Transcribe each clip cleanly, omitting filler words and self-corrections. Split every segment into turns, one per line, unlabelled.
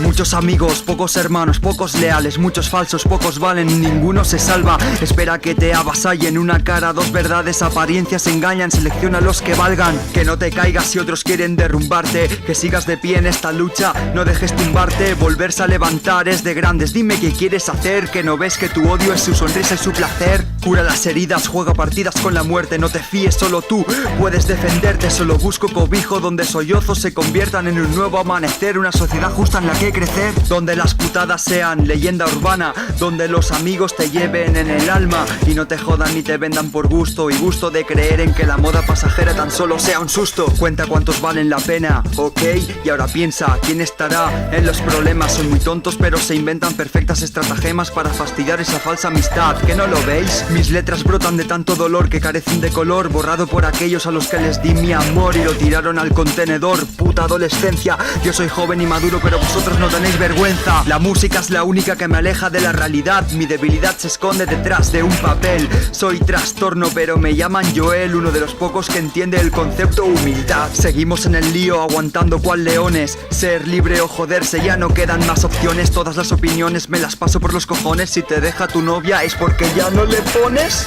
Muchos amigos, pocos hermanos, pocos leales, muchos falsos, pocos valen, ninguno se salva. Espera que te avasallen, una cara, dos verdades, apariencias engañan, selecciona los que valgan. Que no te caigas si otros quieren derrumbarte, que sigas de pie en esta lucha, no dejes tumbarte, volverse a levantar es de grandes. Dime qué quieres hacer, que no ves que tu odio es su sonrisa y su placer. Cura las heridas, juega partidas con la muerte, no te fíes, solo tú puedes defenderte. Solo busco cobijo donde sollozos se conviertan en un nuevo amanecer, una sociedad justa en la que crecer, donde las putadas sean leyenda urbana, donde los amigos te lleven en el alma y no te jodan ni te vendan por gusto, y gusto de creer en que la moda pasajera tan solo sea un susto. Cuenta cuántos valen la pena, ok, y ahora piensa quién estará en los problemas. Son muy tontos pero se inventan perfectas estratagemas para fastidiar esa falsa amistad, ¿que no lo veis? Mis letras brotan de tanto dolor que carecen de color, borrado por aquellos a los que les di mi amor y lo tiraron al contenedor. Puta adolescencia, yo soy joven y maduro pero vosotros no tenéis vergüenza. La música es la única que me aleja de la realidad, mi debilidad se esconde detrás de un papel. Soy trastorno pero me llaman Joel, uno de los pocos que entiende el concepto humildad. Seguimos en el lío aguantando cual leones, ser libre o joderse, ya no quedan más opciones. Todas las opiniones me las paso por los cojones, si te deja tu novia es porque ya no le pones.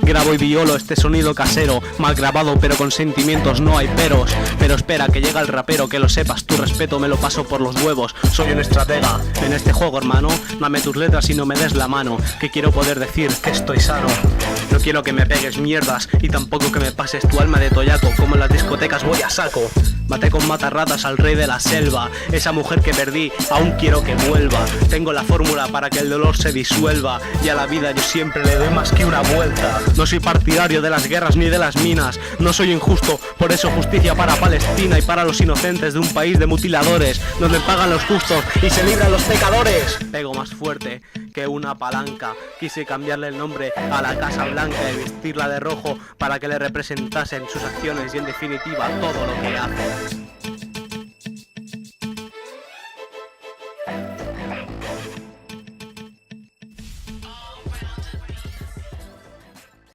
Grabo y violo este sonido casero, mal grabado pero con sentimientos, no hay peros. Pero espera que llega el rapero, que lo sepas, tu respeto me lo paso por los huevos. Soy un estratega en este juego, hermano, dame tus letras y no me des la mano, que quiero poder decir que estoy sano. No quiero que me pegues mierdas y tampoco que me pases tu alma de toyaco, como en las discotecas voy a saco. Maté con matarratas al rey de la selva, esa mujer que perdí, aún quiero que vuelva. Tengo la fórmula para que el dolor se disuelva, y a la vida yo siempre le doy más que una vuelta. No soy partidario de las guerras ni de las minas, no soy injusto, por eso justicia para Palestina y para los inocentes de un país de mutiladores, donde pagan los justos y se libran los pecadores. Pego más fuerte que una palanca, quise cambiarle el nombre a la Casa Blanca y vestirla de rojo para que le representasen sus acciones y en definitiva todo lo que hace.